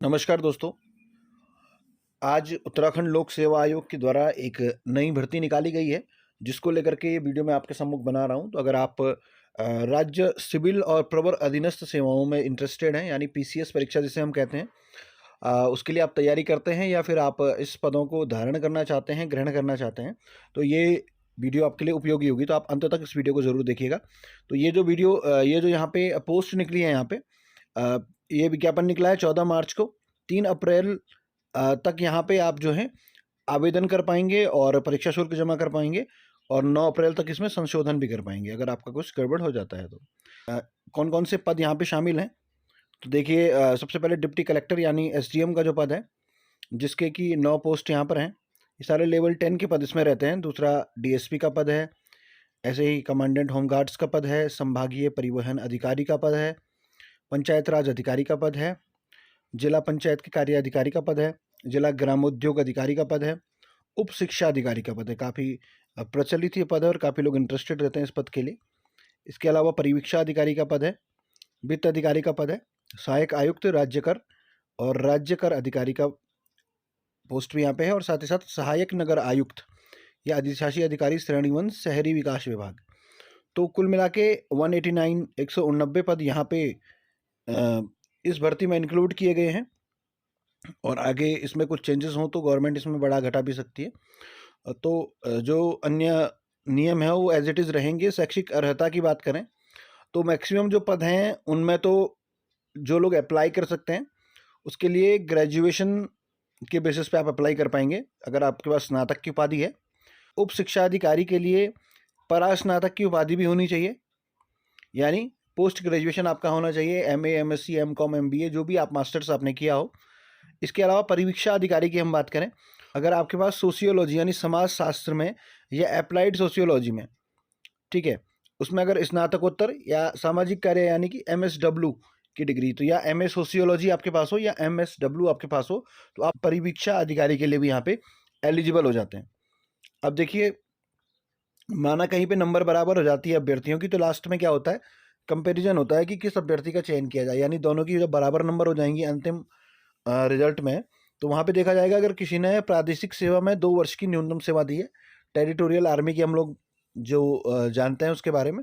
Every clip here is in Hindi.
नमस्कार दोस्तों। आज उत्तराखंड लोक सेवा आयोग के द्वारा एक नई भर्ती निकाली गई है, जिसको लेकर के ये वीडियो मैं आपके सम्मुख बना रहा हूँ। तो अगर आप राज्य सिविल और प्रवर अधीनस्थ सेवाओं में इंटरेस्टेड हैं, यानी पीसीएस परीक्षा जिसे हम कहते हैं, उसके लिए आप तैयारी करते हैं या फिर आप इस पदों को धारण करना चाहते हैं, ग्रहण करना चाहते हैं, तो ये वीडियो आपके लिए उपयोगी होगी। तो आप अंत तक इस वीडियो को ज़रूर देखिएगा। तो ये जो वीडियो ये जो यहाँ पे पोस्ट निकली है, यहाँ पे ये विज्ञापन निकला है 14 मार्च को। 3 अप्रैल तक यहाँ पे आप जो है आवेदन कर पाएंगे और परीक्षा शुल्क जमा कर पाएंगे, और 9 अप्रैल तक इसमें संशोधन भी कर पाएंगे अगर आपका कुछ गड़बड़ हो जाता है तो। कौन कौन से पद यहाँ पे शामिल हैं, तो देखिए, सबसे पहले डिप्टी कलेक्टर यानी एसडीएम का जो पद है, जिसके कि 9 पोस्ट यहाँ पर हैं। ये सारे लेवल 10 के पद इसमें रहते हैं। दूसरा डीएसपी का पद है, ऐसे ही कमांडेंट होमगार्ड्स का पद है, संभागीय परिवहन अधिकारी का पद है, पंचायत राज अधिकारी का पद है, जिला पंचायत के कार्य अधिकारी का पद है, जिला ग्रामोद्योग अधिकारी का पद है, उप शिक्षा अधिकारी का पद है। काफ़ी प्रचलित ये पद है और काफ़ी लोग इंटरेस्टेड रहते हैं इस पद के लिए। इसके अलावा परिवीक्षा अधिकारी का पद है, वित्त अधिकारी का पद है, सहायक आयुक्त राज्य कर और राज्य कर अधिकारी का पोस्ट भी यहाँ पे है, और साथ ही साथ सहायक नगर आयुक्त या अधिशासी अधिकारी श्रेणी 1 शहरी विकास विभाग। तो कुल मिला के 189 189 पद यहाँ पे इस भर्ती में इंक्लूड किए गए हैं, और आगे इसमें कुछ चेंजेस हों तो गवर्नमेंट इसमें बढ़ा घटा भी सकती है। तो जो अन्य नियम है वो एज इट इज़ रहेंगे। शैक्षिक अर्हता की बात करें तो मैक्सिमम जो पद हैं उनमें तो जो लोग अप्लाई कर सकते हैं उसके लिए ग्रेजुएशन के बेसिस पे आप अप्लाई कर पाएंगे अगर आपके पास स्नातक की उपाधि है। उप शिक्षा अधिकारी के लिए परास्नातक की उपाधि भी होनी चाहिए, यानी पोस्ट ग्रेजुएशन आपका होना चाहिए, एमए, एमएससी, एमकॉम, एमबीए, जो भी आप मास्टर्स आपने किया हो। इसके अलावा परिवीक्षा अधिकारी की हम बात करें, अगर आपके पास सोशियोलॉजी यानी समाज शास्त्र में या अप्लाइड सोशियोलॉजी में, ठीक है, उसमें अगर स्नातकोत्तर या सामाजिक कार्य यानी कि एमएसडब्ल्यू की डिग्री, तो या एमए सोशियोलॉजी आपके पास हो या एमएसडब्ल्यू आपके पास हो, तो आप परिवीक्षा अधिकारी के लिए भी यहाँ पे एलिजिबल हो जाते हैं। अब देखिए, माना कहीं पे नंबर बराबर हो जाती है अभ्यर्थियों की, तो लास्ट में क्या होता है, कंपैरिजन होता है कि किस अभ्यर्थी का चयन किया जाए, यानी दोनों की जब बराबर नंबर हो जाएंगी अंतिम रिजल्ट में, तो वहाँ पे देखा जाएगा अगर किसी ने प्रादेशिक सेवा में 2 वर्ष की न्यूनतम सेवा दी है, टेरिटोरियल आर्मी की हम लोग जो जानते हैं उसके बारे में।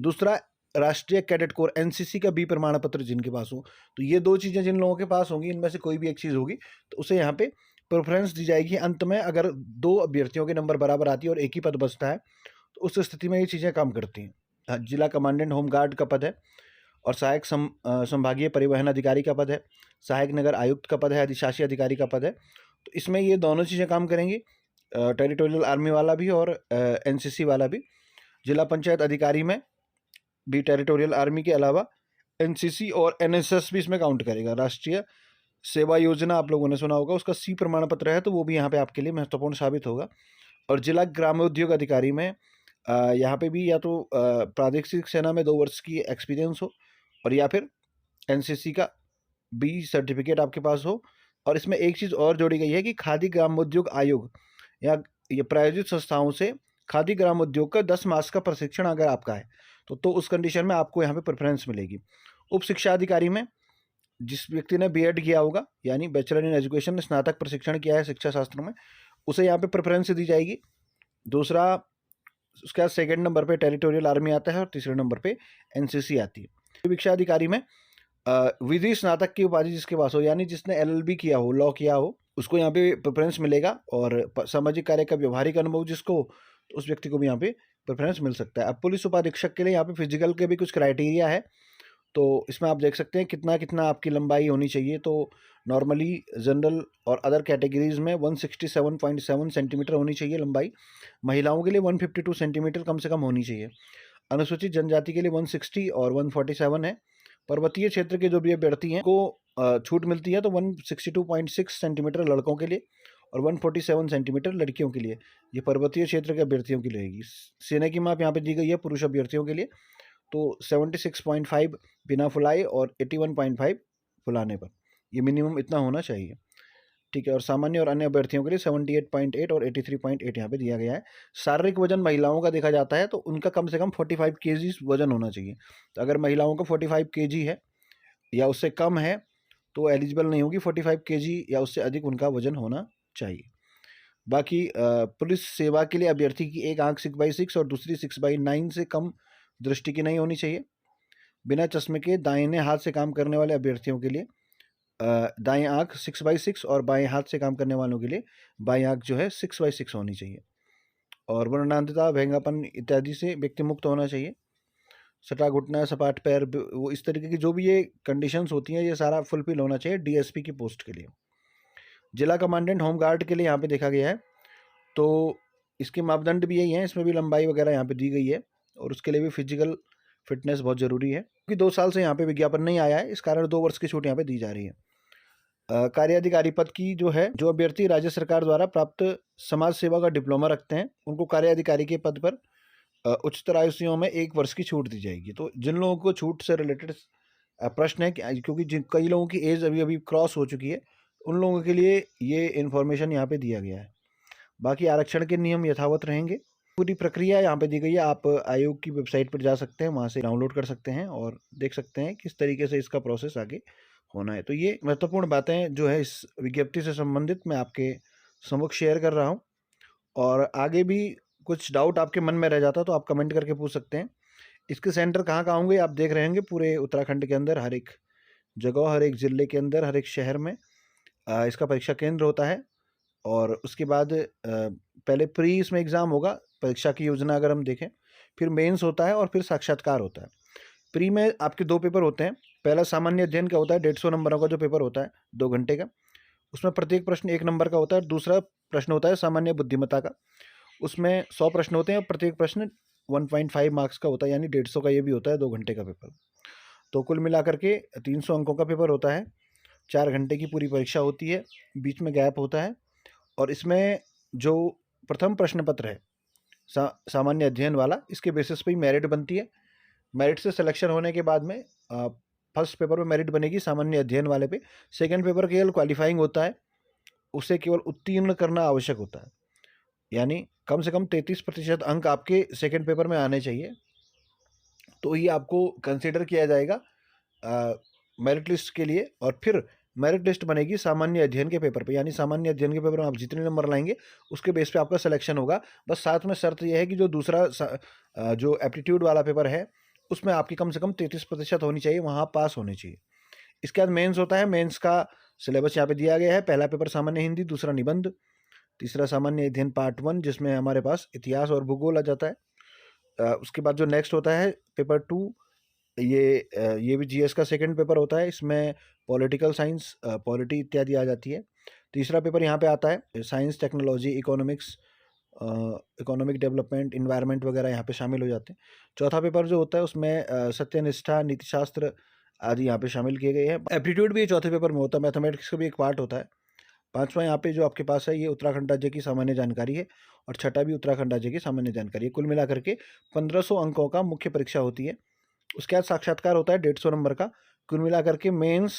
दूसरा, राष्ट्रीय कैडेट कोर एनसीसी का बी प्रमाण पत्र जिनके पास हो, तो ये 2 चीज़ें जिन लोगों के पास होंगी, इनमें से कोई भी एक चीज़ होगी तो उसे यहाँ पे प्रेफरेंस दी जाएगी। अंत में अगर 2 अभ्यर्थियों के नंबर बराबर आती है और एक ही पद बचता है, तो उस स्थिति में ये चीज़ें काम करती हैं। जिला कमांडेंट होमगार्ड का पद है, और सहायक संभागीय परिवहन अधिकारी का पद है, सहायक नगर आयुक्त का पद है, अधिशासी अधिकारी का पद है। तो इसमें ये दोनों चीज़ें काम करेंगी, टेरिटोरियल आर्मी वाला भी और एनसीसी वाला भी। जिला पंचायत अधिकारी में भी टेरिटोरियल आर्मी के अलावा एनसीसी और एनएसएस भी इसमें काउंट करेगा। राष्ट्रीय सेवा योजना आप लोगों ने सुना होगा, उसका सी प्रमाण पत्र है, तो वो भी यहाँ पे आपके लिए महत्वपूर्ण साबित होगा। और जिला ग्रामोद्योग अधिकारी में यहाँ पे भी या तो प्रादेशिक सेना में 2 वर्ष की एक्सपीरियंस हो, और या फिर एनसीसी का बी सर्टिफिकेट आपके पास हो। और इसमें एक चीज़ और जोड़ी गई है कि खादी ग्रामोद्योग आयोग या ये प्रायोजित संस्थाओं से खादी ग्रामोद्योग का 10 मास का प्रशिक्षण अगर आपका है, तो उस कंडीशन में आपको यहाँ पे प्रेफरेंस मिलेगी। उप शिक्षा अधिकारी में जिस व्यक्ति ने बीएड किया होगा, यानी बैचलर इन एजुकेशन, स्नातक प्रशिक्षण किया है शिक्षा शास्त्र में, उसे यहाँ पे प्रेफरेंस दी जाएगी। दूसरा, उसके बाद सेकेंड नंबर पे टेरिटोरियल आर्मी आता है, और तीसरे नंबर पे एनसीसी आती है। शिक्षा अधिकारी में विधि स्नातक की उपाधि जिसके पास हो, यानी जिसने एलएलबी किया हो, लॉ किया हो, उसको यहाँ पे प्रेफरेंस मिलेगा। और सामाजिक कार्य का व्यवहारिक अनुभव जिसको हो, तो उस व्यक्ति को भी यहाँ पे प्रेफरेंस मिल सकता है। अब पुलिस उपाधीक्षक के लिए यहाँ पे फिजिकल के भी कुछ क्राइटेरिया है, तो इसमें आप देख सकते हैं कितना कितना आपकी लंबाई होनी चाहिए। तो नॉर्मली जनरल और अदर कैटेगरीज में 167.7 सेंटीमीटर होनी चाहिए लंबाई, महिलाओं के लिए 152 सेंटीमीटर कम से कम होनी चाहिए, अनुसूचित जनजाति के लिए 160 और 147 है। पर्वतीय क्षेत्र के जो भी अभ्यर्थी हैं को छूट मिलती है, तो 162.6 सेंटीमीटर लड़कों के लिए और 147 सेंटीमीटर लड़कियों के लिए, ये पर्वतीय क्षेत्र के अभ्यर्थियों की रहेगी। सीने की माप यहाँ पे दी गई है पुरुष अभ्यर्थियों के लिए, तो 76.5 बिना फुलाए और 81.5 फुलाने पर, ये मिनिमम इतना होना चाहिए, ठीक है। और सामान्य और अन्य अभ्यर्थियों के लिए 78.8 और 83.8 यहाँ पे दिया गया है। शारीरिक वजन महिलाओं का देखा जाता है तो उनका कम से कम 45 केजी वजन होना चाहिए। तो अगर महिलाओं का 45 केजी है या उससे कम है, तो एलिजिबल नहीं होगी। 45 केजी या उससे अधिक उनका वजन होना चाहिए। बाकी पुलिस सेवा के लिए अभ्यर्थी की एक आंख 6/6 और दूसरी 6/9 से कम दृष्टि की नहीं होनी चाहिए। बिना चश्मे के दाहिने हाथ से काम करने वाले अभ्यर्थियों के लिए दाएं आंख 6/6 और बाएं हाथ से काम करने वालों के लिए बाएं आंख जो है 6/6 होनी चाहिए। और वर्णांतता, भयंगापन इत्यादि से व्यक्ति मुक्त होना चाहिए। सटा घुटना, सपाट पैर, वो इस तरीके की जो भी ये कंडीशंस होती हैं, ये सारा फुलफिल होना चाहिए डीएसपी की पोस्ट के लिए। जिला कमांडेंट होमगार्ड के लिए यहाँ पे देखा गया है, तो इसके मापदंड भी यही हैं, इसमें भी लंबाई वगैरह यहाँ पे दी गई है और उसके लिए भी फिजिकल फिटनेस बहुत ज़रूरी है, क्योंकि 2 साल से यहाँ पे विज्ञापन नहीं आया है, इस कारण 2 वर्ष की छूट यहाँ पे दी जा रही है। कार्याधिकारी पद की जो है, जो अभ्यर्थी राज्य सरकार द्वारा प्राप्त समाज सेवा का डिप्लोमा रखते हैं, उनको कार्याधिकारी के पद पर उच्चतर आयु में 1 वर्ष की छूट दी जाएगी। तो जिन लोगों को छूट से रिलेटेड प्रश्न है, क्योंकि कई लोगों की एज अभी क्रॉस हो चुकी है, उन लोगों के लिए ये इन्फॉर्मेशन यहाँ पे दिया गया है। बाकी आरक्षण के नियम यथावत रहेंगे। पूरी प्रक्रिया यहाँ पे दी गई है, आप आयोग की वेबसाइट पर जा सकते हैं, वहाँ से डाउनलोड कर सकते हैं और देख सकते हैं किस तरीके से इसका प्रोसेस आगे होना है। तो ये महत्वपूर्ण बातें जो है इस विज्ञप्ति से संबंधित मैं आपके समक्ष शेयर कर रहा हूँ। और आगे भी कुछ डाउट आपके मन में रह जाता तो आप कमेंट करके पूछ सकते हैं। इसके सेंटर कहाँ कहाँ होंगे आप देख रहे होंगे, पूरे उत्तराखंड के अंदर हर एक जगह, हर एक ज़िले के अंदर, हर एक शहर में इसका परीक्षा केंद्र होता है। और उसके बाद पहले प्री इसमें एग्ज़ाम होगा, परीक्षा की योजना अगर हम देखें, फिर मेंस होता है और फिर साक्षात्कार होता है। प्री में आपके 2 पेपर होते हैं। पहला सामान्य अध्ययन का होता है, 150 नंबरों का जो पेपर होता है 2 घंटे का, उसमें प्रत्येक प्रश्न 1 नंबर का होता है। दूसरा प्रश्न होता है सामान्य बुद्धिमत्ता का, उसमें 100 प्रश्न होते हैं और प्रत्येक प्रश्न 1.5 मार्क्स का होता है, यानी 150 का ये भी होता है 2 घंटे का पेपर। तो कुल मिलाकर के 300 अंकों का पेपर होता है, 4 घंटे की पूरी परीक्षा होती है, बीच में गैप होता है। और इसमें जो प्रथम प्रश्न पत्र है सामान्य अध्ययन वाला, इसके बेसिस पे ही मेरिट बनती है। मेरिट से सिलेक्शन होने के बाद में फर्स्ट पेपर में मेरिट बनेगी सामान्य अध्ययन वाले पे, सेकंड पेपर केवल क्वालिफाइंग होता है, उसे केवल उत्तीर्ण करना आवश्यक होता है, यानी कम से कम 33% अंक आपके सेकंड पेपर में आने चाहिए, तो ये आपको कंसिडर किया जाएगा मेरिट लिस्ट के लिए। और फिर मेरिट लिस्ट बनेगी सामान्य अध्ययन के पेपर पे, यानी सामान्य अध्ययन के पेपर में आप जितने नंबर लाएंगे उसके बेस पे आपका सिलेक्शन होगा। बस साथ में शर्त यह है कि जो दूसरा जो एप्टीट्यूड वाला पेपर है उसमें आपकी कम से कम 33% होनी चाहिए, वहाँ पास होने चाहिए। इसके बाद मेंस होता है, मेंस का सिलेबस यहाँ पे दिया गया है। पहला पेपर सामान्य हिंदी, दूसरा निबंध, तीसरा सामान्य अध्ययन पार्ट 1 जिसमें हमारे पास इतिहास और भूगोल आ जाता है। उसके बाद जो नेक्स्ट होता है पेपर 2, ये भी जीएस का सेकंड पेपर होता है, इसमें पॉलिटिकल साइंस, पॉलिटी इत्यादि आ जाती है। तीसरा पेपर यहाँ पे आता है science, technology, economics, economic development, environment वगैरह यहाँ पे शामिल हो जाते हैं। चौथा पेपर जो होता है उसमें सत्यनिष्ठा, नीतिशास्त्र आदि यहाँ पे शामिल किए गए हैं। एप्टीट्यूड भी चौथे पेपर में होता है, मैथमेटिक्स का भी एक पार्ट होता है। पांचवा यहाँ पे जो आपके पास है ये उत्तराखंड राज्य की सामान्य जानकारी है, और छठा भी उत्तराखंड राज्य की सामान्य जानकारी है। कुल मिलाकर के 1500 अंकों का मुख्य परीक्षा होती है। उसके बाद साक्षात्कार होता है 150 नंबर का। कुल मिलाकर के मेंस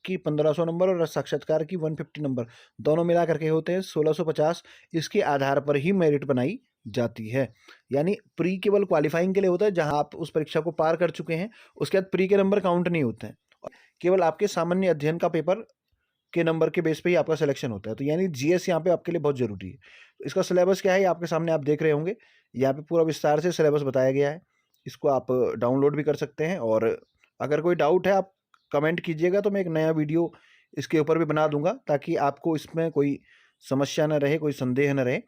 की 1500 नंबर और साक्षात्कार की 150 नंबर, दोनों मिला करके होते हैं 1650। इसके आधार पर ही मेरिट बनाई जाती है, यानी प्री केवल क्वालिफाइंग के लिए होता है, जहां आप उस परीक्षा को पार कर चुके हैं उसके बाद प्री के नंबर काउंट नहीं होते हैं, केवल आपके सामान्य अध्ययन का पेपर के नंबर के बेस पे ही आपका सिलेक्शन होता है। तो यानी जीएस यहाँ पे आपके लिए बहुत जरूरी है। तो इसका सिलेबस क्या है, आपके सामने आप देख रहे होंगे, यहाँ पे पूरा विस्तार से सिलेबस बताया गया है। इसको आप डाउनलोड भी कर सकते हैं, और अगर कोई डाउट है आप कमेंट कीजिएगा, तो मैं एक नया वीडियो इसके ऊपर भी बना दूंगा, ताकि आपको इसमें कोई समस्या न रहे, कोई संदेह न रहे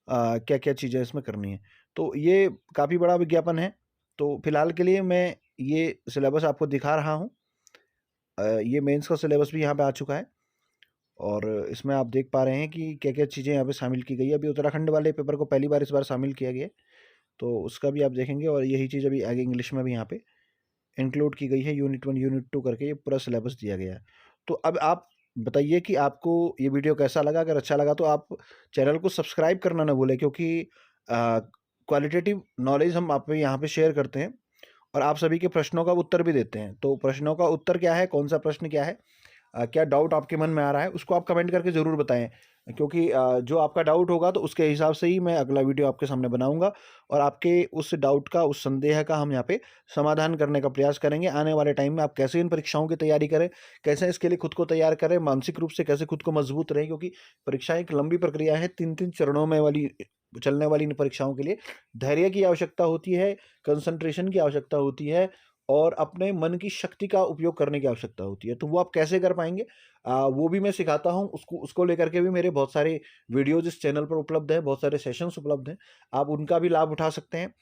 क्या क्या चीज़ें इसमें करनी है। तो ये काफ़ी बड़ा विज्ञापन है, तो फिलहाल के लिए मैं ये सिलेबस आपको दिखा रहा हूँ। ये मेंस का सिलेबस भी यहाँ पे आ चुका है, और इसमें आप देख पा रहे हैं कि क्या क्या चीज़ें यहाँ पे शामिल की गई है। अभी उत्तराखंड वाले पेपर को पहली बार इस बार शामिल किया गया है, तो उसका भी आप देखेंगे, और यही चीज़ अभी आगे इंग्लिश में भी यहाँ पे इंक्लूड की गई है, यूनिट 1 यूनिट 2 करके ये पूरा सिलेबस दिया गया है। तो अब आप बताइए कि आपको ये वीडियो कैसा लगा। अगर अच्छा लगा तो आप चैनल को सब्सक्राइब करना ना भूलें, क्योंकि क्वालिटेटिव नॉलेज हम आप यहाँ पे शेयर करते हैं, और आप सभी के प्रश्नों का उत्तर भी देते हैं। तो प्रश्नों का उत्तर क्या है, कौन सा प्रश्न क्या है, क्या डाउट आपके मन में आ रहा है, उसको आप कमेंट करके ज़रूर बताएँ। क्योंकि जो आपका डाउट होगा तो उसके हिसाब से ही मैं अगला वीडियो आपके सामने बनाऊँगा और आपके उस डाउट का, उस संदेह का हम यहाँ पे समाधान करने का प्रयास करेंगे। आने वाले टाइम में आप कैसे इन परीक्षाओं की तैयारी करें, कैसे इसके लिए खुद को तैयार करें, मानसिक रूप से कैसे खुद को मजबूत रहें, क्योंकि परीक्षा एक लंबी प्रक्रिया है, 3-3 चरणों में वाली चलने वाली इन परीक्षाओं के लिए धैर्य की आवश्यकता होती है, कंसंट्रेशन की आवश्यकता होती है और अपने मन की शक्ति का उपयोग करने की आवश्यकता होती है। तो वो आप कैसे कर पाएँगे, वो भी मैं सिखाता हूँ। उसको उसको लेकर के भी मेरे बहुत सारे वीडियोज़ इस चैनल पर उपलब्ध हैं, बहुत सारे सेशंस उपलब्ध हैं। आप उनका भी लाभ उठा सकते हैं।